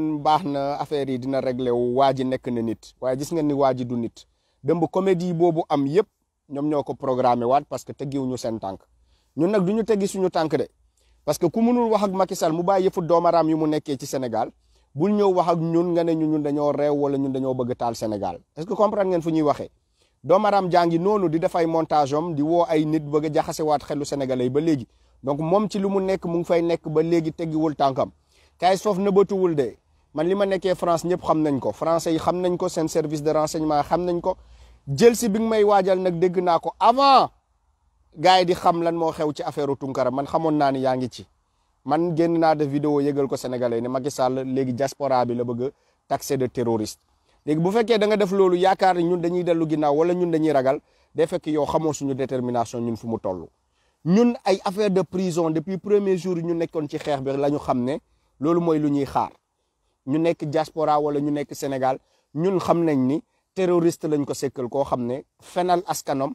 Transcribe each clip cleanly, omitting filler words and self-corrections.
baax na affaire yi dina réglé wu waa ji nekk na nit waaye gis ngeen ni waa ji du nit dëmb comédie boobu am yëpp ñoom ñoo ko programmé waat parce que teggiwuñu seen tànk ñun nag du ñu teggi suñu tànk de parce que ku mënul wax ak Macky Sall mu bàyyi yëfu doomaraam yi mu nekkee ci Sénégal bul ñëw wax ak ñun nga ne ñun dañoo réew wala ñun dañoo bëgg taal Sénégal est-ce que comprendre ngeen fu ñuy waxee doomaraam jàngi noonu di def ay montage am di woo ay nit bëgg a jaxasewaat xelu sénégalais ba léegi donc moom ci lu mu nekk mu ngi fay nekk ba léegi teggiwul tànkam kaay soof nëbbatuwul de man li ma nekkee France ñëpp xam nañ ko français yi xam nañ ko seen service de renseignement xam nañ ko jël si bi nga may waajal nag dégg naa ko avant gars yi di xam lan moo xew ci affaire Tunkara man xamoon naa ni yaa ngi ci man génn naa def vidéo yëgal ko sénégalais ne Macky Sall léegi diaspora bi la bëgg a taxé de terroriste léegi bu fekkee da nga def loolu yaakaar ni ñun dañuy dellu ginnaaw wala ñun dañuy ragal day fekk yow xamoo suñu détermination ñun fu mu toll ñun ay affaire de prison depuis premier jour ñu nekkoon ci xeex bi la ñu xam ne loolu mooy lu ñuy xaar ñu nekk diaspora wala ñu nekk Sénégal ñun xam nañ ni terroriste lañ ko sekkal koo xam ne fenal askanam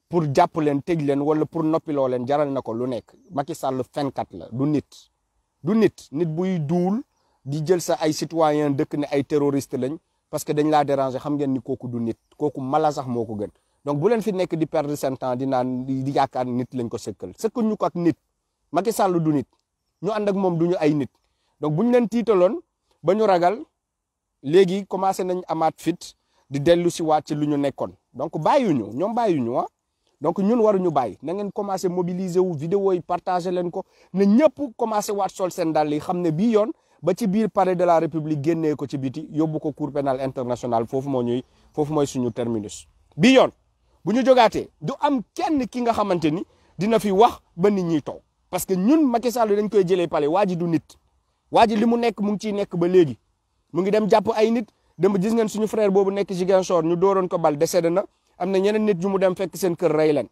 pour jàpp leen tëj leen wala pour noppiloo leen jaral na ko lu nekk Macky Sall fenkat la du nit buy duul di jël sa ay citoyen dëkk ne ay terroriste lañ parce que dañ laa déranger xam ngeen ni kooku du nit kooku mala sax moo ko gën donc bu leen fi nekk di perdre seen temps di naan di yaakaar nit lañ ko sekkal ñu ko ak nit Macky Sall du nit ñu ànd ak moom du ñu ay nit donc bu ñu leen tiitaloon ba ñu ragal léegi commencé nañ amaat fit di dellu si waat ci lu ñu nekkoon donc bàyyuñu ñoom bàyyuñu ah donc ñun waruñu bàyyi na ngeen commencé mobiliser wu vidéo yi partagé leen ko ne ñëpp commencé waat sol seen dàll yi xam ne bii yoon ba ci biir palais de la république génnee ko ci biti yóbbu ko cour pénal international foofu mooy suñu terminus bii yoon bu ñu jógaatee du am kenn ki nga xamante ni dina fi wax ba nit ñi toog parce que ñun Macky Sall dañ koy jëlee palais waa ji du nit waa ji li mu nekk mu ngi ciy nekk ba léegi mu ngi dem jàpp ay nit dem gis ngeen suñu frère boobu nekk Ziguinchor ñu dooroon ko bal décédé na am na ñeneen nit yu mu dem fekk seen kër rey leen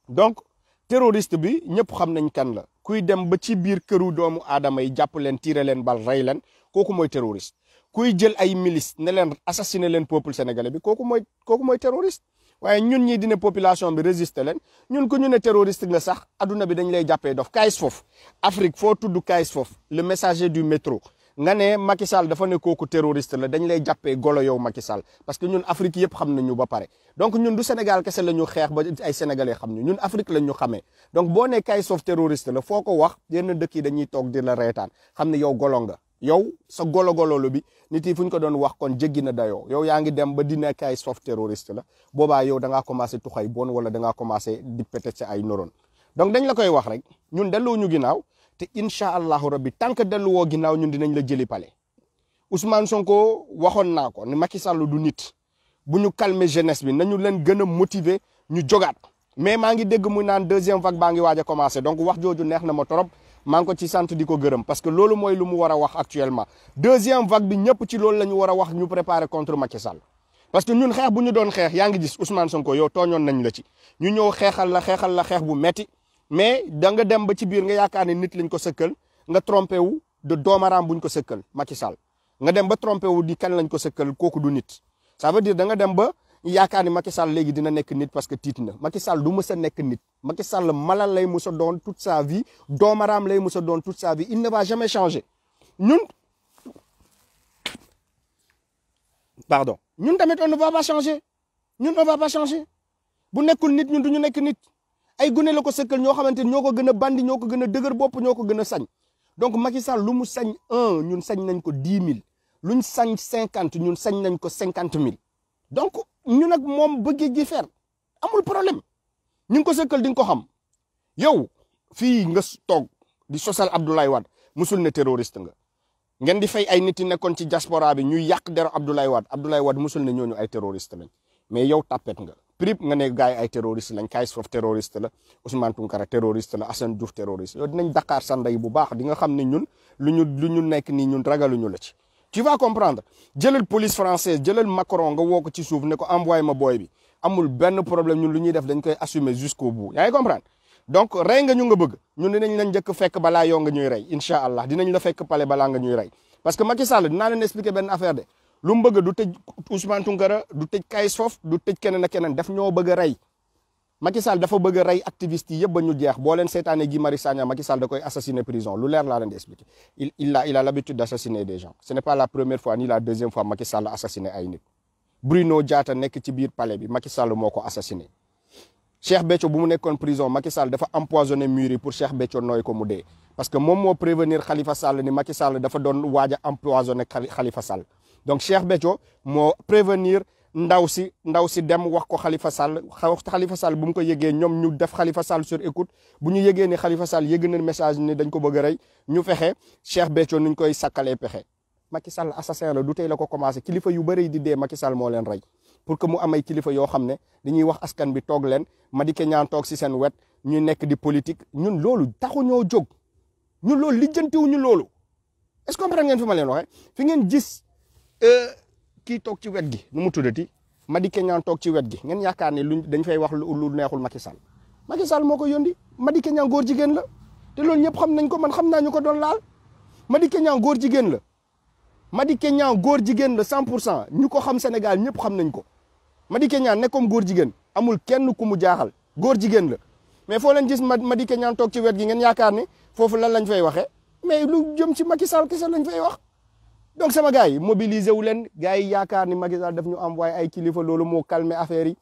donc terroriste bi ñëpp xam nañ kan la kuy dem ba ci biir këru doomu aadama yi jàpp leen tiire leen bal rey leen kooku mooy terroriste kuy jël ay milice ne leen assassiner leen peuple sénégalais bi kooku mooy terroriste waaye ñun ñii dina population bi résister leen ñun ku ñu ne terroriste nga sax adduna bi dañ lay jàppee dof kayis foofu Afrique foo tudd kayis foofu le messager du métro nga ne Macky Sall dafa ne kooku terroriste la dañ lay jàppee golo yow Macky Sall parce que ñun Afrique yëpp xam nañu ba pare donc ñun du Sénégal kese la ñu xeex ba ay sénégalais xam ñu ñun Afrique la ñu xamee donc boo ne kayis foofu terroriste la foo ko wax yenn dëkk yi dañuy toog di la reetaan xam ne yow golo nga yow sa golo bi nit yi fu ñu ko doon wax kon jéggi na dayoo yow yaa ngi dem ba dina kay soft terroriste la boobaa yow da ngaa commencé tuxay bon wala da ngaa commencé di pété ci ay neurones donc dañ la koy wax rek ñun delluwuñu ginnaaw te incha allahu rabbi tant que delluwoo ginnaaw ñun dinañ la jëli palais Ousmane Sonko waxoon naa ko ne Macky Sall du nit bu ñu calmer jeunesse bi nañu leen gën a motiver ñu jogaat mais maa ngi dégg muy naan deuxième vague baa ngi waaj a commencé donc wax jooju neex na ma trop. maa ngi ko ci sant di ko gërëm parce que loolu mooy lu mu war a wax actuellement deuxième vague bi ñëpp ci loolu la ñu war a wax ñu préparer contre Macky Sall parce que ñun xeex bu ñu doon xeex yaa ngi gis Ousmane Sonko yow tooñoon nañ la ci ñu ñëw xeexal la xeex bu metti mais da nga dem ba ci biir nga yaakaar ne nit lañ ko sëkkal nga trompé wu de doomaraam buñ ko sëkkal Macky Sall nga dem ba trompé wu di kan lañ ko sëkkal kooku du nit ça veut dire da nga dem ba yaakaar ni Macky Sall léegi dina nekk nit parce que tiit na Macky Sall du mës a nekk nit Macky Sall mala lay mës a doon toute sa vie doomaraam lay mës a doon toute sa vie il ne va jamais changer ñun tamit on ne va pas changer bu nekkul nit ñun du ñu nekk nit ay gune la ko sëkkal ñoo xamante ni ñoo ko gën a bandi ñoo ko gën a dëgër bopp ñoo ko gën a sañ donc Macky Sall lu mu sañ ñun sañ nañ ko 10 000 luñ sañ 50 ñun sañ nañ ko 50 000 donc ñu nag moom bëggee ji faire amul problème ñu ngi ko sëkkal di nga ko xam yow fii nga toog di sosal Abdoulaye Wade musul ne terroriste nga ngeen di fay ay nit yi nekkoon ci diaspora bi ñuy yàq dero Abdoulaye Wade musul ne ñooñu ay terroriste lañ mais yow tapet nga prip nga ne gars yi ay terroriste lañ Kayz Fof terroriste la Ousmane Tounkara terroriste la Assane Diouf terroriste yow dinañ Dakar sa ndey bu baax di nga xam ne ñun lu ñu nekk nii ñun ragaluñu la ci tu vas comprendre jëlal police française jëlal Macron nga woo ko ci suuf ne ko envoyé ma booy bi amul benn problème ñun lu ñuy def dañ koy assumer jusqu'au bout yaa ngi comprendre donc rey nga ñu nga bëgg ñun dinañ la njëkk fekk balaa yow nga ñuy rey incha allah dinañ la fekk palais balaa nga ñuy rey parce que Macky Sall dinaa leen expliquer benn affaire de lu mu bëgg du tëj Ousmane Tounkara du tëj Kayz Fof du tëj keneen ak keneen daf ñoo bëgg a rey Macky Sall dafa bëgg a rey activiste yi yëpp ba ñu jeex boo leen seetaanee Guy Marius Sagna Macky Sall da koy assassiner prison lu leer laa leen di expliquer il a l'habitude d'assassiner des gens ce n'est pas la première fois ni la deuxième fois Macky Sall assassiné ay nit Bruno Diatta nekk ci biir palais bi Macky Sall moo ko assassiné Cheikh Béthio bu mu nekkoon prison Macky Sall dafa empoisonné mur yi pour Cheikh Béthio nooy ko mu dee parce que moom moo prévenir Khalifa Sall ni Macky Sall dafa doon waaj a empoisonné Khalifa Sall donc Cheikh Béthio moo prévenir ndaw si dem wax ko Khalifa Sall bu mu ko yëgee ñoom ñu def Khalifa Sall sur écoute bu ñu yëgee ni Khalifa Sall yëg na message ni dañ ko bëgg a rey ñu fexe Cheikh Béthio nuñ koy sakkalee pexe Macky Sall assassin la du tey la ko commencé kilifa yu bëri di dee Macky Sall moo leen rey pour que mu amay kilifa yoo xam ne dañuy wax askan bi toog leen Madické Niang toog si seen wet ñu nekk di politique ñun loolu taxu ñoo jóg ñun loolu lijjantiwuñu loolu est-ce que comprendre ngeen fi ma leen waxee fi ngeen gis kii toog ci wet gi nu mu tuddati Madické Niang toog ci wet gi ngeen yaakaar ne luñ dañ fay wax lu neexul Macky Sall moo ko yóndi Madické Niang góor jigéen la te loolu ñëpp xam nañ ko man xam naa ñu ko doon laal Madické Niang góor jigéen la Madické Niang góor jigéen la 100% ñu ko xam Sénégal ñëpp xam nañ ko Madické Niang nekkoon góor jigéen amul kenn ku mu jaaxal góor jigéen la mais foo leen gis Madické Niang toog ci wet gi ngeen yaakaar ne foofu lan lañ fay waxee mais lu jëm ci Macky Sall kese lañ fay wax donc sama gars yi mobiliser wu leen gars yi yaakaar ni Macky Sall daf ñu envoyé ay kilifa loolu moo calmer affaire yi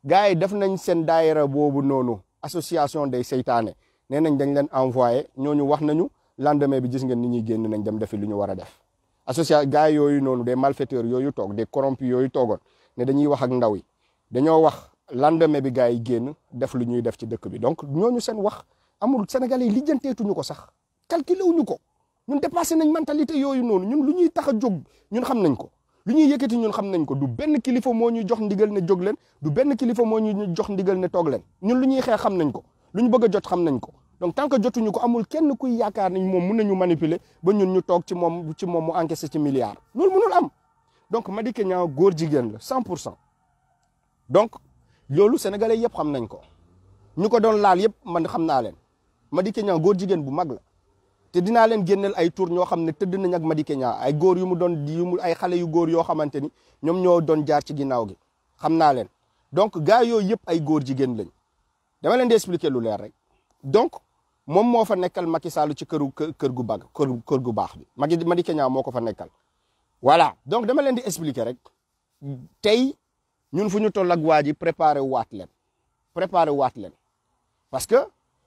gars yi def nañ seen daayira boobu noonu association des seytaane nee nañ dañ leen envoyé ñooñu wax nañu lendemain bi gis ngeen ni ñuy génn nañ dem defi lu ñu war a def association gars yooyu noonu des malfaiteurs yooyu toog des corrompus yooyu toogoon ne dañuy wax ak ndaw yi dañoo wax lendemain bi gars yi génn def lu ñuy def ci dëkk bi donc ñooñu seen wax amul Sénégalais yi lijjanteetuñu ko sax calculé wuñu ko ñun dépassé nañ mentalité yooyu noonu ñun lu ñuy tax a jóg ñun xam nañ ko lu ñuy yëkkati ñun xam nañ ko du benn kilifa moo ñuy jox ndigal ne jóg leen du benn kilifa moo ñuy jox ndigal ne toog leen ñun lu ñuy xeex xam nañ ko lu ñu bëgg a jot xam nañ ko donc tant que jotuñu ko amul kenn kuy yaakaar nañ moom mun nañu manipuler ba ñun ñu toog ci moom mu encaissé ci milliards loolu mënul am donc Madické Niang góor jigéen la 100% donc loolu sénégalais yëpp xam nañ ko ñu ko doon laal yëpp man xam naa leen Madické Niang góor jigéen bu mag la te dinaa leen génneel ay tour ñoo xam ne tëdd nañ ak Madické Niang ay góor yu mu doon ay xale yu góor yoo xamante ni ñoom ñoo doon jaar ci ginnaaw gi xam naa leen donc gars yooyu yëpp ay góor jigéen lañ dama leen di expliquer lu leer rek donc moom moo fa nekkal Macky Sall ci kër gu baax bi Madické Niang moo ko fa nekkal voilà donc dama leen di expliquer rek tey ñun fu ñu toll ak waa ji préparer waat leen parce que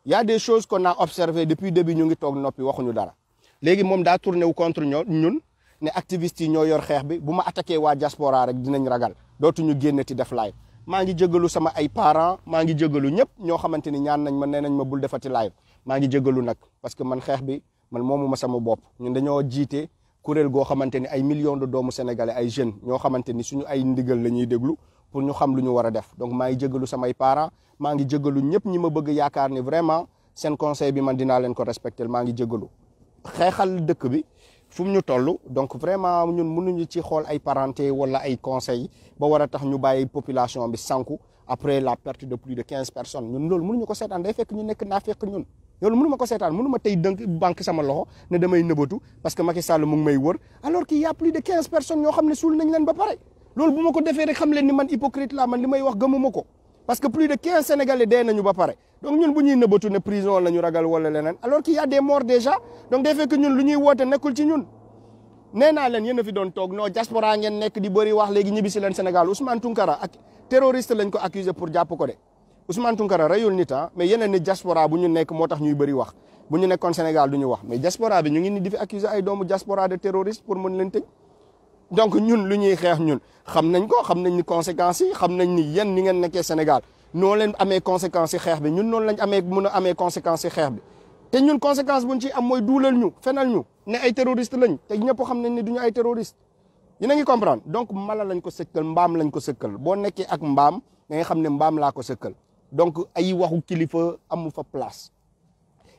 y a des choses qu'on a observé depuis début ñu ngi toog noppi waxuñu dara léegi moom daa tourné wu contre ñun ne activistes yi ñoo yor xeex bi bu ma attaqué waa diaspora rek dinañ ragal dootuñu génneti def live maa ngi jégalu sama ay parents maa ngi jégalu ñëpp ñoo xamante ni ñaan nañ ma nee nañ ma bul defati live maa ngi jégalu nag parce que man xeex bi man moomuma sama bopp ñun dañoo jiite kuréel goo xamante ni ay millions de doomu sénégalais ay jeunes ñoo xamante ni suñu ay ndigal la ñuy déglu pour ñu xam lu ñu war a def donc maa ngi jégalu samay parents maa ngi jégalu ñëpp ñi ma bëgg yaakaar ni vraiment seen conseil bi man dinaa leen ko respecter maa ngi jégalu xeexal dëkk bi fu mu ñu toll donc vraiment ñun mënuñu ci xool ay parenté wala ay conseil ba war a tax ñu bàyyi population bi sànku après la perte de plus de 15 personnes ñun loolu mënuñu ko seetaan day fekk ñu nekk naa fekk ñun loolu mënu ma ko seetaan mënu ma tey dënk banque sama loxo ne damay nëbatu parce que Macky Sall mu ngi may wër alors qu'il y a plus de 15 personnes ñoo xam ne suul nañ leen ba pare loolu bu ma ko defee rek xam leen ni man hypocrite la man li may wax gëmuma ko parce que plus de 15 sénégalais dee nañu ba pare donc ñun bu ñuy nëbatu ne prison la ñu ragal wala leneen alors qu'il y a des morts déjà donc day fekk ñun lu ñuy woote nekkul ci ñun nee naa leen yéen a fi doon toog non diaspora ngeen nekk di bëri wax léegi ñibbi si leen Sénégal Ousmane Tounkara ak terroriste lañ ko accusé pour jàpp ko de Ousmane Tounkara reyul nit mais yeneen ni diaspora bu ñu nekk moo tax ñuy bëri wax bu ñu nekkoon Sénégal du ñu wax mais diaspora bi ñu ngi ni di fi accusé ay doomu diaspora de terroriste pour mën leen tëj donc ñun lu ñuy xeex ñun xam nañ ko xam nañ ni conséquences yi xam nañ ni yéen ni ngeen nekkee Sénégal noo leen amee conséquences yi xeex bi ñun noonu lañ mën a amee conséquences yi xeex bi te ñun conséquence buñ ci am mooy duulal ñu fenal ñu ne ay terroriste lañ te ñëpp xam nañ ni duñu ay terroriste yéen a ngi comprendre donc mala lañ ko sëkkal mbaam lañ ko sëkkal boo nekkee ak mbaam da nga xam ne mbaam laa ko sëkkal donc ay waxu kilifa amu fa place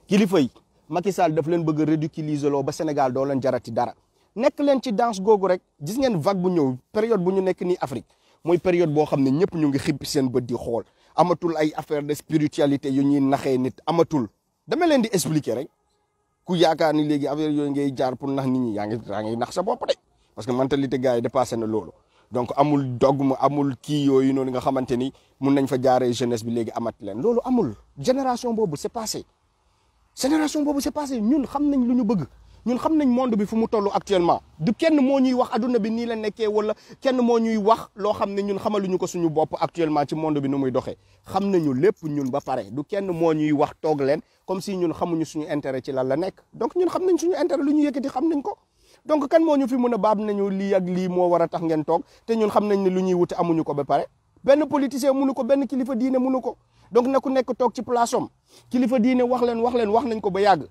kilifa yi Macky Sall daf leen bëgg a ridiculiser loo ba Sénégal doo leen jarati dara nekk leen ci danse googu rek gis ngeen vague bu ñëw période bu ñu nekk nii Afrique mooy période boo xam ne ñëpp ñu ngi xippi seen bët di xool amatul ay affaire de spiritualité yu ñuy naxee nit amatul dama leen di expliquer rek ku yaakaar ni léegi affaire yooyu ngay jaar pour nax nit ñi yaa ngi nax sa bopp de parce que mentalité gars yi dépassé na loolu donc amul dogme amul kii yooyu noonu nga xamante ni mun nañ fa jaaree jeunesse bi léegi amat leen loolu amul génération boobu c'est passé ñun xam nañ lu ñu bëgg ñun xam nañ monde bi fu mu toll actuellement du kenn moo ñuy wax adduna bi nii la nekkee wala kenn moo ñuy wax loo xam ne ñun xamaluñu ko suñu bopp actuellement ci monde bi nu muy doxee xam nañu lépp ñun ba pare du kenn moo ñuy wax toog leen comme si ñun xamuñu suñu intérêt ci lan la nekk donc ñun xam nañ suñu intérêt lu ñu yëkkati xam nañ ko donc kan moo ñu fi mën a baab nañu lii ak lii moo war a tax ngeen toog te ñun xam nañ ne lu ñuy wute amuñu ko ba pare benn politicien mënu ko benn kilifa diine mënu ko donc na ku nekk toog ci place am kilifa diine wax nañ ko ba yàgg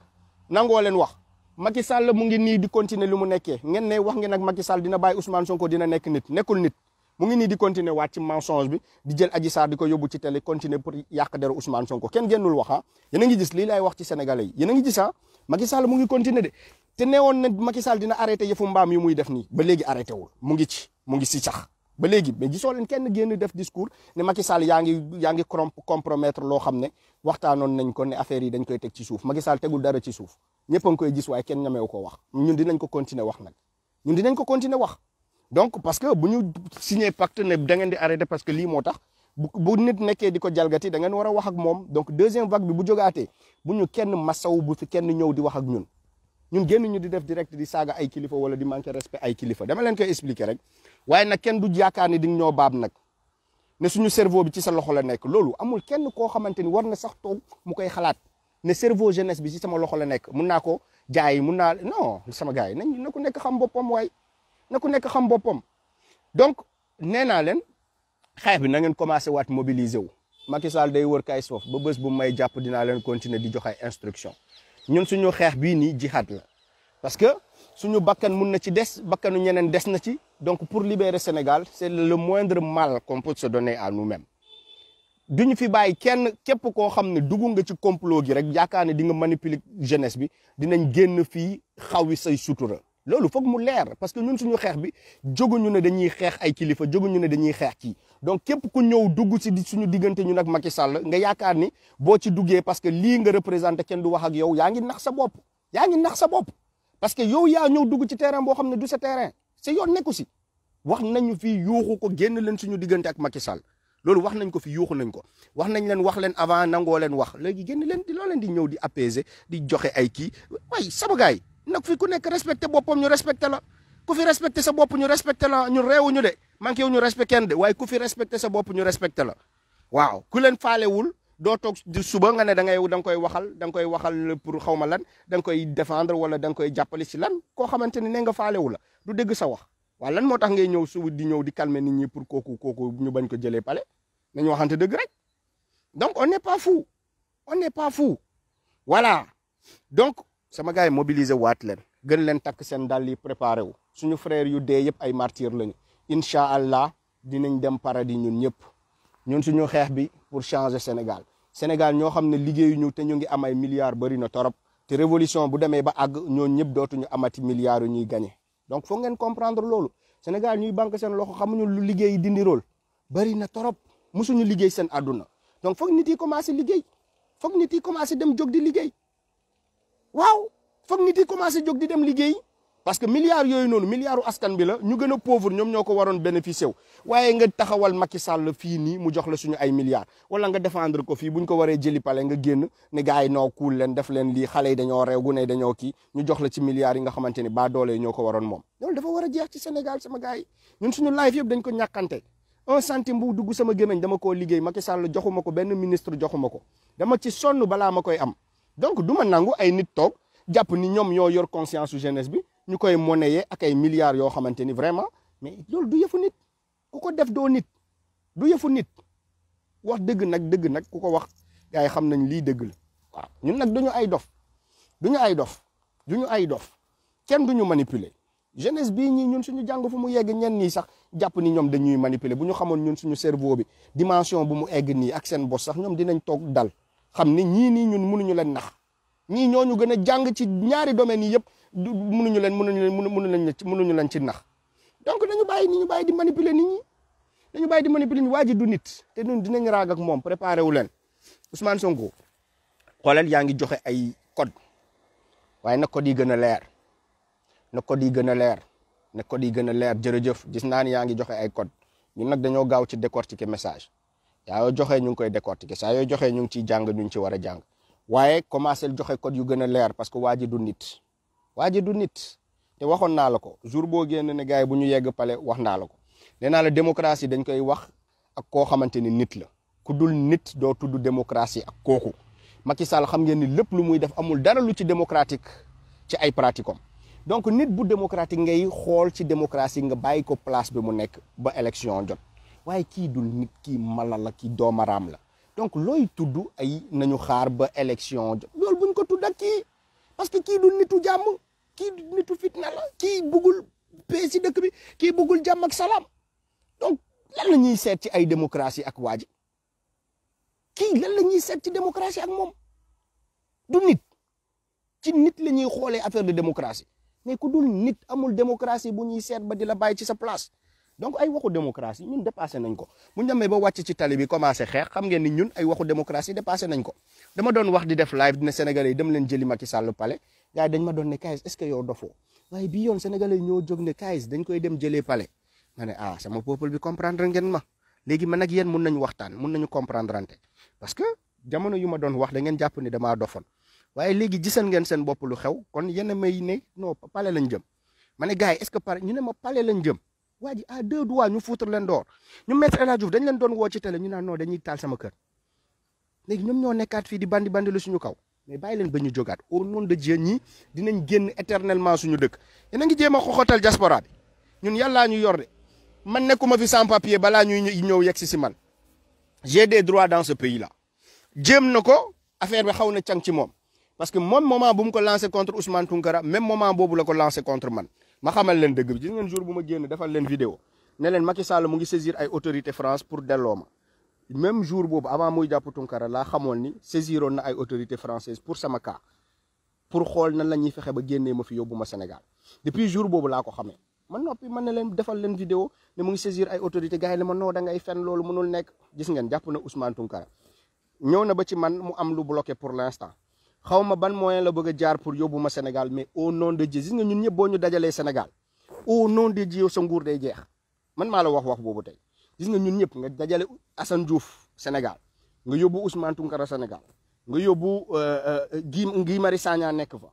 nangoo leen wax Macky Sall mu ngi nii di continuer lu mu nekkee ngeen ne wax ngeen nag Macky Sall dina bàyyi Ousmane Sonko dina nekk nit nekkul nit mu ngi nii di continuer waat ci mensonge bi di jël Adji Sarr di ko yóbbu ci télé continuer pour yàq deru Ousmane Sonko kenn génnul wax ah yéen a ngi gis lii lay wax ci sénégalais yi yéen a ngi gis ah Macky Sall mu ngi continuer de te neewoon na Macky Sall dina arrêté yëfu mbaam yu muy def nii ba léegi arrêté wul mu ngi si sax ba léegi mais gisoo leen kenn génn def discours ne Macky Sall yaa ngi compromettre loo xam ne waxtaanoon nañ ko ne affaire yi dañ koy teg ci suuf Macky Sall tegul dara ci suuf ñëpp a ngi koy gis waaye kenn ñameewu ko wax ñun dinañ ko continuer wax nag ñun dinañ ko continuer wax donc parce que bu ñu signé pacte ne da ngeen di arrêter parce que lii moo tax bu nit nekkee di ko jalgati da ngeen war a wax ak moom donc deuxième vague bi bu jógaatee bu ñu kenn masaw bu fi kenn ñëw di wax ak ñun génn ñu di def direct di saaga ay kilifa wala di manquer respect ay kilifa dama leen koy expliquer rek waaye nag kenn du yaakaar ni di ñoo baab nag ne suñu cerveau bi ci sa loxo la nekk loolu amul kenn koo xamante ni war na sax toog mu koy xalaat ne cerveau jeunesse bi ci sama loxo la nekk mun naa ko jaay mun naa non sama gars yi na ku nekk xam boppam waaye na ku nekk xam boppam donc nee naa leen xeex bi na ngeen commencé waat mobiliser wu Macky Sall day wër kay soof ba bés bu may jàpp dinaa leen continuer di joxe ay instruction ñun suñu xeex bii nii jihad la parce que suñu bakkan mun na ci des bakkanu ñeneen des na ci donc pour libérer Sénégal c'est le moindre mal qu'on peut se donner à nous-mêmes duñu fi bàyyi kenn képp koo xam ne dugg nga ci complot gi rek yaakaar ne di nga manipuler jeunesse bi dinañ génn fii xawi say sutura loolu foog mu leer parce que ñun suñu xeex bi jóguñu ne dañuy xeex ay kilifa jóguñu ne dañuy xeex kii donc képp ku ñëw dugg ci suñu diggante ñun ak Macky Sall nga yaakaar ni boo ci duggee parce que lii nga représenté kenn du wax ak yow yaa ngi nax sa bopp parce que yow yaa ñëw dugg ci terrain boo xam ne du sa terrain c'est yoon nekku si wax nañu fi yuuxu ko génn leen suñu diggante ak Macky Sall loolu wax nañ ko fi yuuxu nañ ko wax nañ leen wax leen avant nangoo leen wax léegi génn leen di loo leen di ñëw di apaiser di joxe ay kii waaye sama gars yi nag fi ku nekk respecté boppam ñu respecté la ku fi respecté sa bopp ñu respecté la ñu réewuñu de manqué wu ñu respecté kenn de waaye ku fi respecté sa bopp ñu respecté la waaw ku leen faalewul doo toog di suba nga ne da nga koy waxal pour xaw ma lan da nga koy défendre wala da nga koy jàppale si lan koo xamante ni ne nga faalewu la du dégg sa wax waaw lan moo tax ngay ñëw suba di ñëw di calmer nit ñi pour kooku ñu bañ ko jëlee pale nañu waxante dëgg rek donc on n'est pas fou voilà donc sama gars yi mobiliser waat leen gën leen takk seen dàll yi préparé wu suñu frère yu dee yëpp ay martyrs lañu incha allah dinañ dem paradis ñun ñëpp ñun suñu xeex bi pour changer Sénégal ñoo xam ne liggéeyuñu te ñu ngi am ay milliards bëri na torop te révolution bu demee ba àgg ñooñu ñëpp dootuñu amati milliards yu ñuy gagné donc foog ngeen comprendre loolu Sénégal ñuy banque seen loxo xamuñu lu liggéey dindi rôle bëri na torop musuñu liggéey seen àdduna donc foog nit yi commencé liggéey foog nit yi commencé dem jóg di liggéey waaw foog nit yi commencé jóg di dem liggéey parce que milliards yooyu noonu milliards askan bi la ñu gën a pauvre ñoom ñoo ko waroon bénéficier wu waaye nga taxawal Macky Sall fii nii mu jox la suñu ay milliards wala nga défendre ko fii buñ ko waree jëli pale nga génn ne gars yi noo kuul leen def leen lii xale yi dañoo réew gu ne dañoo kii ñu jox la ci milliards yi nga xamante ni ba doole ñoo ko waroon moom loolu dafa war a jeex ci Sénégal sama gars yi ñun suñu life yëpp dañ ko ñàkkante 1 centime bu dugg sama gémmiñ dama koo liggéey Macky Sall joxuma ko benn ministre joxuma ko dama ci sonn balaa ma koy am donc du ma nangu ay nit toog jàpp ni ñoom ñoo yor conscience su jeunesse bi ñu koy monnayer ak ay milliards yoo xamante ni vraiment mais loolu du yëfu nit ku ko def doo nit du yëfu nit wax dëgg nag ku ko wax gars yi xam nañ lii dëgg la waaw ñun nag duñu ay dof kenn duñu manipuler jeunesse bii ñii ñun suñu jàng fu mu yegg ñenn ñii sax jàpp ni ñoom dañuy manipuler bu ñu xamoon ñun suñu cerveau bi dimension bu mu egg nii ak seen bos sax ñoom dinañ toog dal xam ni ñii nii ñun mënuñu leen nax ñii ñooñu gën a jàng ci ñaari domaines yi yëpp mënuñu leen ci nax donc dañu bàyyi di manipuler nit ñi dañu bàyyi di manipuler nit waa ji du nit te ñun dinañ raag ak moom préparé wu leen Ousmane Sonko xoolal yaa ngi joxe ay code waaye na code yi gën a leer ne code yi gën a leer jërëjëf gis naa ni yaa ngi joxe ay code ñun nag dañoo gaaw ci décortiquer message yaa yoo joxee ñu ngi koy décortiquer saa yoo joxee ñu ngi ciy jàng ñu ngi ci war a jàng waaye commencé joxe code yu gën a leer parce que waa ji du nit waa ji du nit te waxoon naa la ko jour boo génn ne gars yi bu ñu yegg pale wax naa la ko nee naa la démocratie dañ koy wax ak koo xamante ni nit la ku dul nit doo tudd démocratie ak kooku Macky Sall xam ngeen ni lépp lu muy def amul dara lu ci démocratique ci ay pratiques am donc nit bu démocratique ngay xool ci démocratie nga bàyyi ko place bi mu nekk ba élection jot waaye kii dul nit kii mala la kii doomaraam la donc looy tudd ay nañu xaar ba élection jot loolu buñ ko tudd ak kii parce que kii du nitu jàmm kii du nitu fitna la kii bëggul paix ci dëkk bi kii bëggul jàmm ak salaam donc lan la ñuy seet ci ay démocratie ak waa ji kii lan la ñuy seet ci démocratie ak moom du nit ci nit la ñuy xoolee affaire de démocratie mais ku dul nit amul démocratie bu ñuy seet ba di la bàyyi ci sa place donc ay waxu démocratie ñun dépassé nañ ko bu ñu demee ba wàcc ci tali bi commencé xeex xam ngeen ni ñun ay waxu démocratie dépassé nañ ko dama doon wax di def live dina Sénégalais yi dem leen jëli Macky Sall palais gars yi dañ ma doon ne Kayz est-ce que yow dofoo waaye bii yoon Sénégalais yi ñoo jóg ne Kayz dañ koy dem jëlee palais ma ne ah sama peuple bi comprendre ngeen ma léegi man ak yéen mun nañu waxtaan mun nañu comprendre ante parce que jamono yu ma doon wax da ngeen jàpp ni damaa dofoon waaye léegi gisal ngeen seen bopp lu xew kon yéen a may ne non palais lañ jëm ma ne gars yi est-ce que pare ñu ne ma palais lañ jëm waa ji à deux doigts ñu fuutar leen door ñu Maître El Hadji Diouf dañ leen doon woo ci télé ñu naan non dañuy taal sama kër léegi ñoom ñoo nekkaat fii di bandi lu suñu kaw mais bàyyi leen ba ñu jógaat au nom de Dieu ñi dinañ génn éternellement suñu dëkk yéen a ngi jéem a xoxotal diaspora bi ñun yàllaa ñu yor de man nekkuma fi sans papier balaa ñuy ñëw yegg si man j'ai des droits dans ce pays là jéem na ko affaire bi xaw na càng ci moom parce que moom moment bu mu ko lancé contre Ousmane Tounkara même moment boobu la ko lancé contre man ma xamal leen dëgg bi gis ngeen jour bu ma génn defal leen vidéo ne leen Macky Sall mu ngi saisir ay autorité France pour delloo ma même jour boobu avant muy jàpp Tounkara laa xamoon ni saisiroon na ay autorité française pour sama cas pour xool nan la ñuy fexe ba génnee ma fi yóbbu ma Sénégal depuis jour boobu laa ko xamee man noppi man ne leen defal leen vidéo ne mu ngi saisir ay autorité gars yi ne ma noo da ngay fen loolu mënul nekk gis ngeen jàpp na Ousmane Tounkara ñëw na ba ci man mu am lu bloqué pour l'instant xaw ma ban moyen la bëgg a jaar pour yóbbu ma Sénégal mais au nom de Dieu gis nga ñun ñëpp boo ñu dajalee Sénégal au nom de Dieu sa nguur day jeex man maa la wax boobu tey gis nga ñun ñëpp nga dajale Assane Diouf Sénégal nga yóbbu Ousmane Tounkara Sénégal nga yóbbu Guy Marius Sagna nekk fa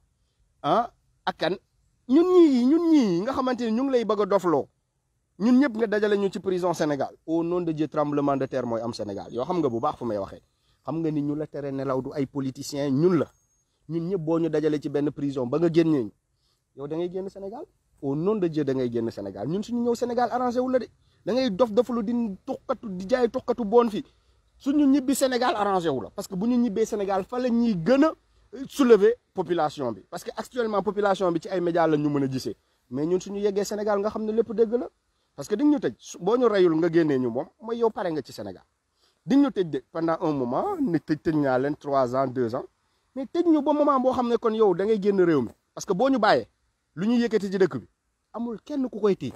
ah ak kan ñun ñii nga xamante ni ñu ngi lay bëgg a dofloo ñun ñëpp nga dajale ñu ci prison Sénégal au nom de Dieu tremblement de terre mooy am Sénégal yoo xam nga bu baax fu may waxee xam nga ni ñu la tere nelaw du ay politiciens ñun la ñun ñëpp boo ñu dajale ci benn prison ba nga génnee ñu yow da ngay génn Sénégal au nom de Dieu da ngay génn Sénégal ñun suñu ñëw Sénégal arrangé wu la de da ngay dof-dofalu di tuxkatu di jaay tuxkatu boon fi suñu ñibbi Sénégal arrangé wu la parce que bu ñu ñibbee Sénégal fa la ñuy gën a soulever population bi parce que actuellement population bi ci ay médias la ñu mën a gisee mais ñun suñu yeggee Sénégal nga xam ne lépp dëgg la parce que di ñu tëj boo ñu reyul nga génnee ñu moom mooy yow pare nga ci Sénégal di ñu tëj de pendant un moment ne tëj naa leen 3 ans 2 ans mais tëj ñu ba moment boo xam ne kon yow da ngay génn réew mi parce que boo ñu bàyyee lu ñu yëkkati ci dëkk bi amul kenn ku koy téye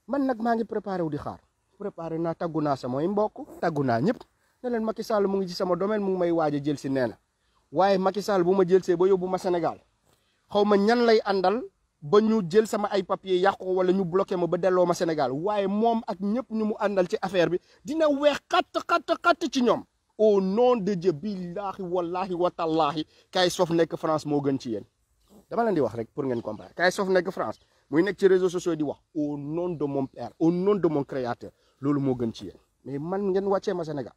man nag maa ngi préparé wu di xaar préparé naa taggu naa samay mbokk taggu naa ñëpp ne leen Macky Sall mu ngi ci sama domaine mu ngi may waaj a jël si nee na waaye Macky Sall bu ma jël see ba yóbbu ma Sénégal xaw ma ñan lay àndal ba ñu jël sama ay papier yàqu ko wala ñu bloqué ma ba delloo ma Sénégal waaye moom ak ñëpp ñu mu àndal ci affaire bi dina weex xatt ci ñoom au nom de Dieu billahi wallahi watallahi Kayz Fof nekk France moo gën ci yéen dama leen di wax rek pour ngeen comprendre Kayz Fof nekk France muy nekk ci réseaux sociaux di wax au nom de mon père au nom de mon créateur loolu moo gën ci yéen mais man ngeen wàccee ma Sénégal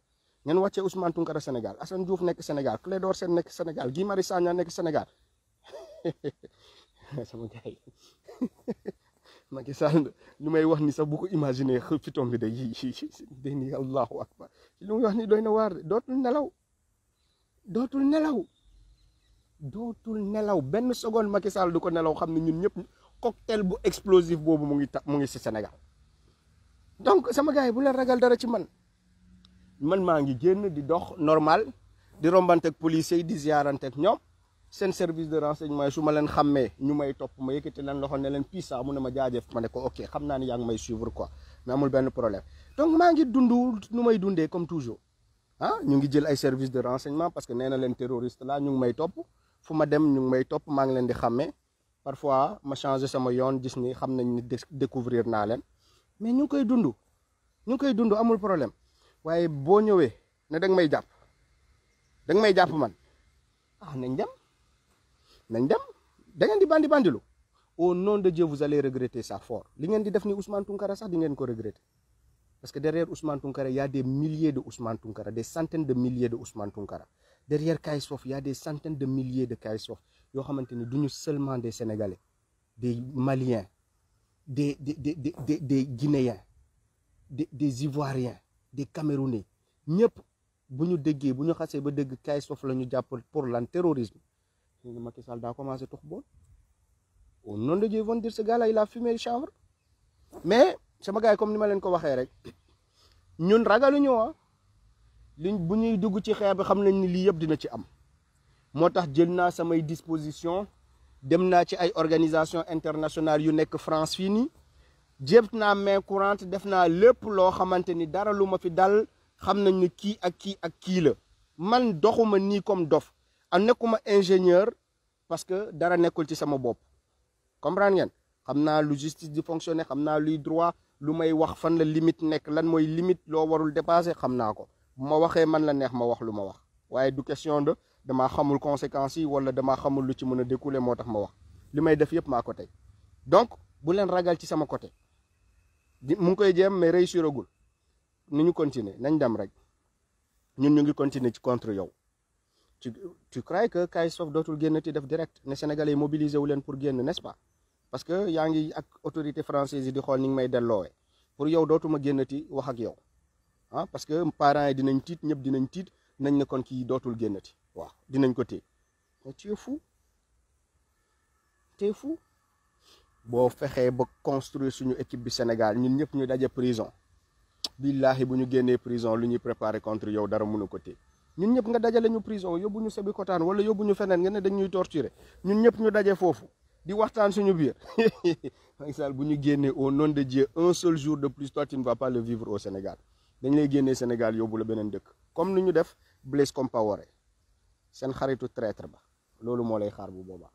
ngeen wàccee Ousmane Tounkara Sénégal Assane Diouf nekk Sénégal Clédor Sène nekk Sénégal Guy Marius Sagna nekk Sénégal sama gars yi Macky Sall lu may wax ni sax bu ko imaginer fitom bi day ni allahu akbar lu muy wax ni doy na waar de dootul nelaw benn seconde Macky Sall du ko nelaw xam ne ñun ñëpp cocktail bu explosif boobu mu ngi ci Sénégal donc sama gars yi bu leen ragal dara ci man maa ngi génn di dox normal di rombanteeg policiers yi di ziaranteeg ñoom seen service de renseignement yi su ma leen xàmmee ñu may topp ma yëkkati leen loxo ne leen pisa mu ne ma jaajëf ma ne ko ok xam naa ni yaa ngi may suivre quoi mais amul benn problème donc maa ngi dund nu may dundee comme toujours ñu ngi jël ay service de renseignement parce que nee na leen terroriste la ñu ngi may topp fu ma dem ñu ngi may topp maa ngi leen di xàmmee parfois ma changer sama yoon gis ni xam nañ ni découvrir naa leen mais ñu ngi koy dund amul problème waaye boo ñëwee ne danga may jàpp man nañ dem da ngeen di bandilu au nom de Dieu vous allez regretter ça fort li ngeen di def ni Ousmane Tounkara sax di ngeen ko regretter parce que derrière Ousmane Tounkara il y a des milliers de Ousmane Tounkara des centaines de milliers de Ousmane Tounkara derrière Kayz-Fof il y a des centaines de milliers de Kayz-Fof yoo xamante ni duñu seulement des Sénégalais des Maliens des Guinéens des Ivoiriens des Camerounais ñëpp bu ñu déggee bu ñu xasee ba dégg Kayz-Fof la ñu jàpp pour lan terrorisme Macky Sall daa commencé tox bool au nom de Dieu ils vont dire ce gars-là il a fumé chanvre mais sama gars yi comme ni ma leen ko waxee rek ñun ragaluñu liñ bu ñuy dugg ci xeex bi xam nañ ni lii yëpp dina ci am moo tax jël naa samay disposition dem naa ci ay organisation internationale yu nekk France fii nii jéem naa main courante def naa lépp loo xamante ni dara lu ma fi dal xam nañ ni kii ak kii la man doxuma nii comme dof nekkuma ingénieur parce que dara nekkul ci sama bopp comprendre ngeen xam naa lu justice di fonctionner xam naa luy droit lu may wax fan la limite nekk lan mooy limite loo warul dépasser xam naa ko bu ma waxee man la neex ma wax lu ma wax waaye du question de damaa xamul conséquences yi wala damaa xamul lu ci mën a découler moo tax ma wax li may def yëpp maa ko tey donc bu leen ragal ci sama côté mu ngi koy jéem mais réussir agul ni ñu continuer nañ dem rek ñun ñu ngi continuer ci contre yow tu crois que Kayz-Fof dootul génn ti def direct ne Sénégalais mobilisé wu leen pour génn n'est-ce pas parce que yaa ngi ak autorité française yi di xool ni ngi may delloowee pour yow dootuma génnati wax ak yow parce que parents yi dinañ tiit ñëpp dinañ tiit nañ ne kon kii dootul génnati waaw dinañ ko téye mais tu es fou boo fexee ba construire suñu équipe bi Sénégal ñun ñëpp ñu daje prison billahi bu ñu génnee prison lu ñuy préparer contre yow dara mënu ko téye ñun ñëpp nga dajale ñu prison yóbbu ñu Sébikotane wala yóbbu ñu feneen nga ne dañ ñuy torturer ñun ñëpp ñu daje foofu di waxtaan suñu biir Macky Sall bu ñu génnee au nom de Dieu un seul jour de plus toi tu ne vas pas le vivre au Sénégal dañ lay génnee Sénégal yóbbu la beneen dëkk comme ni ñu def Blaise Compaoré seen xaritu traître ba loolu moo lay xaar bu boobaa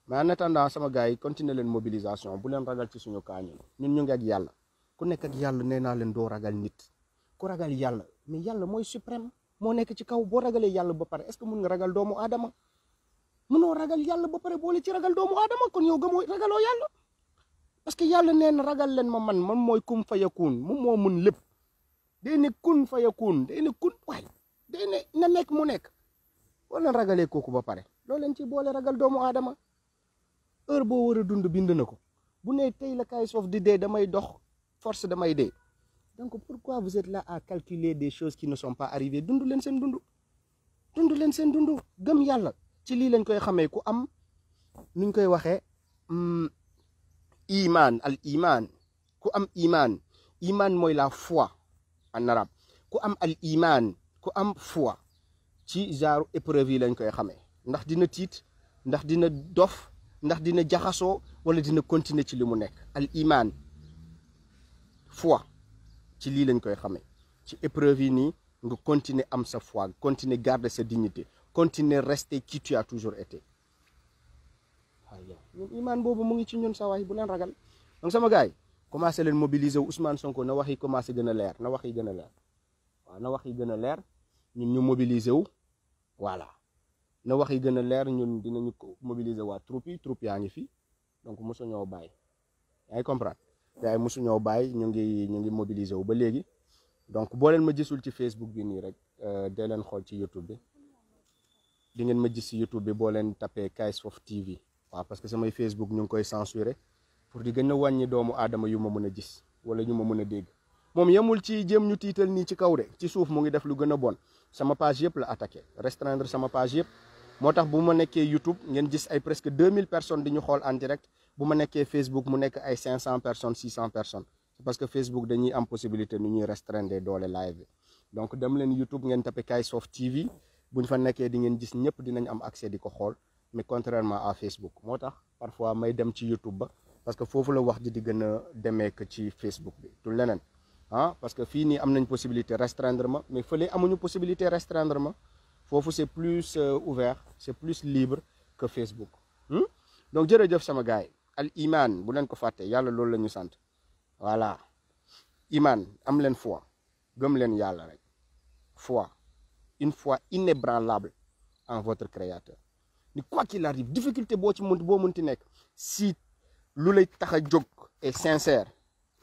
mais en attendant sama gars yi continuer leen mobilisation bu leen ragal ci suñu kaa ñun ñu ngi ak yàlla ku nekk ak yàlla nee naa leen doo ragal nit ku ragal yàlla mais yàlla mooy suprême moo nekk ci kaw boo ragalee yàlla ba pare est-ce que mun nga ragal doomu aadama munoo ragal yàlla ba pare boole ci ragal doomu aadama kon yow gëmoo ragaloo yàlla parce que yàlla nee na ragal leen ma man mooy kum fayakun moom moo mun lépp day ne kun fayakun day ne kun waay day ne na nekk mu nekk boo leen ragalee kooku ba pare loo leen ci boole ragal doomu aadama heure boo war a dund bind na ko bu ne tey la Kayz-Fof di dee damay dox force damay dee donc pourquoi vous êtes là à calculer des choses qui ne sont pas arrivées dund leen seen dund gëm yàlla ci lii lañ koy xamee ku am nuñ koy waxee iman al iman ku am iman mooy la foi en arabe ku am al iman ku am foi ci genre épreuve yi lañ koy xamee ndax dina tiit ndax dina dof ndax dina jaxasoo wala dina continuer ci li mu nekk al iman foi ci lii lañ koy xamee ci épreuve yi nii nga continuer am sa foi continuer garder sa dignité continuer rester qui tu as toujours été waaye ñun iman boobu mu ngi ci ñun sa waay bu leen ragal donc sama gars yi commencé leen mobiliser wu Ousmane Sonko na wax yi commencé gën a leer na wax yi gën a leer waaw na wax yi gën a leer ñun ñu mobiliser wu voilà na wax yi gën a leer ñun dinañu ko mobiliser waa troupe yaa ngi fi donc mosu ñoo bàyyi yaa ngi comprendre gars yi mosu ñoo bàyyi ñu ngi mobiliser wu ba léegi donc boo leen ma gisul ci Facebook bi nii rek dee leen xool ci YouTube bi di ngeen ma gis ci YouTube bi boo leen tapé Kayz-Fof TV waaw parce que samay Facebook ñu ngi koy censurer pour di gën a wàññi doomu aadama yu ma mën a gis wala ñu ma mën a dégg moom yemul ci jëm ñu tiital nii ci kaw de ci suuf mu ngi def lu gën a bon sama page yëpp la attaqué restreindre sama page yëpp moo tax bu ma nekkee YouTube ngeen gis ay presque 2000 personnes di ñu xool en direct bu ma nekkee Facebook mu nekk ay 500 personnes 600 personnes c'est parce que Facebook dañuy am possibilité nu ñuy restreindre doole live bi donc dem leen YouTube ngeen tapé Kayz-Fof TV bu ñu fa nekkee di ngeen gis ñëpp dinañ am accès di ko xool mais contrairement à Facebook moo tax parfois may dem ci YouTube ba parce que foofu la wax ji di gën a demee que ci Facebook bi du leneen parce que fii nii am nañ possibilité restreindre ma mais fële amuñu possibilité restreindre ma foofu c'est plus ouvert c'est plus libre que Facebook donc jërëjëf sama gars yi al iman bu leen ko fàtte yàlla loolu la ñu sant voilà iman am leen foi gëm leen yàlla rek foi une foi inébranlable en votre créateur ni quoi qu'il arrive difficulté boo mënti nekk si lu lay tax a jóg est sincère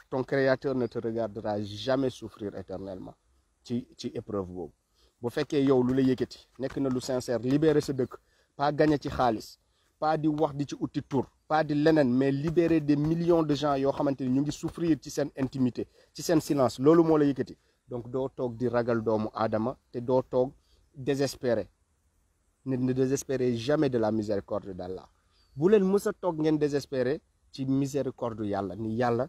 ton créateur ne te regardera jamais souffrir éternellement ci épreuve boobu bu fekkee yow lu la yëkkati nekk na lu sincère libérer sa dëkk pas gagner ci xaalis pas di wax di ci uti tour pas di leneen mais libérer des millions de gens yoo xamante ni ñu ngi souffrir ci seen intimité ci seen silence loolu moo la yëkkati donc doo toog di ragal doomu aadama te doo toog désespéré ne désespérez jamais de la miséricorde d'Allah bu leen mës a toog ngeen désespéré ci miséricorde yàlla ni yàlla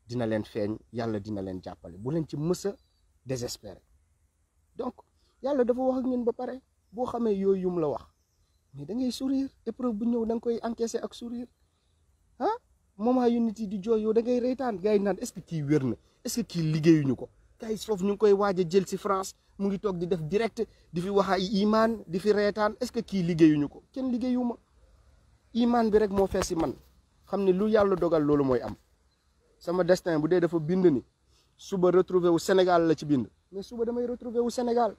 dina leen feeñ yàlla dina leen jàppale bu leen ci mës a désespéré donc yàlla dafa wax ak ngeen ba pare boo xamee yooyu yum la wax mais da ngay sourire épreuve bu ñëw da nga koy encaisser ak sourire ah moment yu nit yi di jooy yow da ngay reytaan gars yi naan est-ce que kii wér na est-ce que kii liggéeyuñu ko gars yi foofu ñu ngi koy waaj a jël si France mu ngi toog di def direct di fi wax ay imaan di fi reetaan est-ce que kii liggéeyuñu ko kenn liggéeyuma imaan bi rek moo fees si man xam ne lu yàlla dogal loolu mooy am sama destin bu dee dafa bind ni suba retrouver wu Sénégal la ci bind mais suba damay retrouver wu Sénégal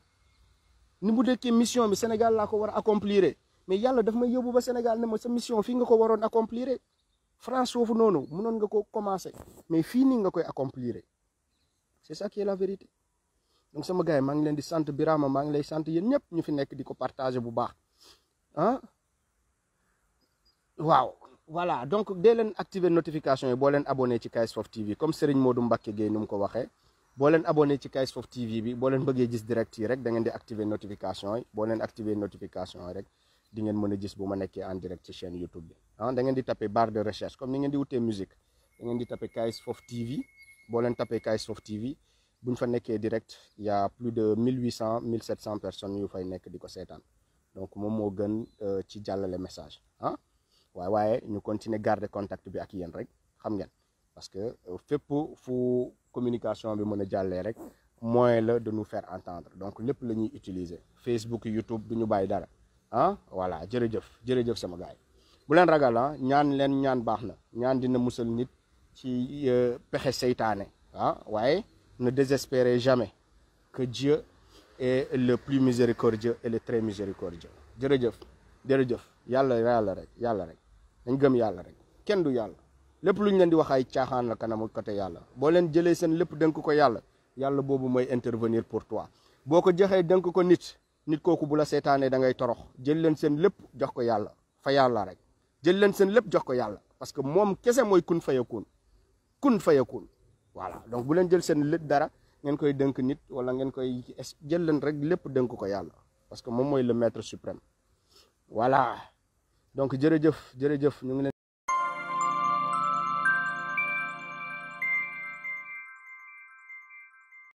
ni bu dekkee mission bi Sénégal laa ko war a accomplir mais yàlla daf may yóbbu ba Sénégal ne ma sa mission fii nga ko waroon accomplir France foofu noonu mënoon nga ko commencer mais fii nii nga koy accomplir c'est ça qui est la vérité donc sama gars yi maa ngi leen di sant Birama maa ngi lay sant yéen ñëpp ñu fi nekk di ko partager bu baax ah waaw voilà donc dee leen activer notification yi boo leen abonné ci KS4 TV comme Serigne Modou Mbacké Gueye nu mu ko waxee boo leen abonné ci KS4 TV bi boo leen bëggee gis direct yi rek da ngeen di activer notification yi boo leen activer notification yi rek di ngeen mën a gis bu ma nekkee en direct ci chaîne YouTube bi ah da ngeen di taper barre de recherche comme ni ngeen di wutee musique da ngeen di taper KS4 TV boo leen taper KS4 TV bu ñu fa nekkee direct il y a plus de 1800 1700 personnes yu fay nekk di ko seetaan donc moom moo gën ci jàllale message ah waaye ñu continuer garder contact bi ak yéen rek xam ngeen parce que fépp fu communication bi mën a jàllee rek moyen la de nous faire entendre donc lépp la ñuy utiliser Facebook YouTube du ñu bàyyi dara ah voilà jërëjëf sama gars yi bu leen ragal ah ñaan baax na ñaan dina musal nit ci pexe seytaane ah waaye ne désespérez jamais que Dieu est le plus miséricordieux et le très miséricordieux jërëjëf yàlla rek dañ gëm yàlla rek kenn du yàlla lépp lu ñu leen di wax ay caaxaan la kanamu côté yàlla boo leen jëlee seen lépp dénk ko yàlla boobu mooy intervenir pour toi boo ko joxee dénk ko nit kooku bu la seetaanee da ngay torox jël leen seen lépp jox ko yàlla fa yàlla rek jël leen seen lépp jox ko yàlla parce que moom kese mooy kun fayakun voilà donc bu leen jël seen lépp dara ngeen koy dënk nit wala ngeen koy jël leen rek lépp dënk ko yàlla parce que moom mooy le maître suprême voilà donc jërëjëf ñu ngi leen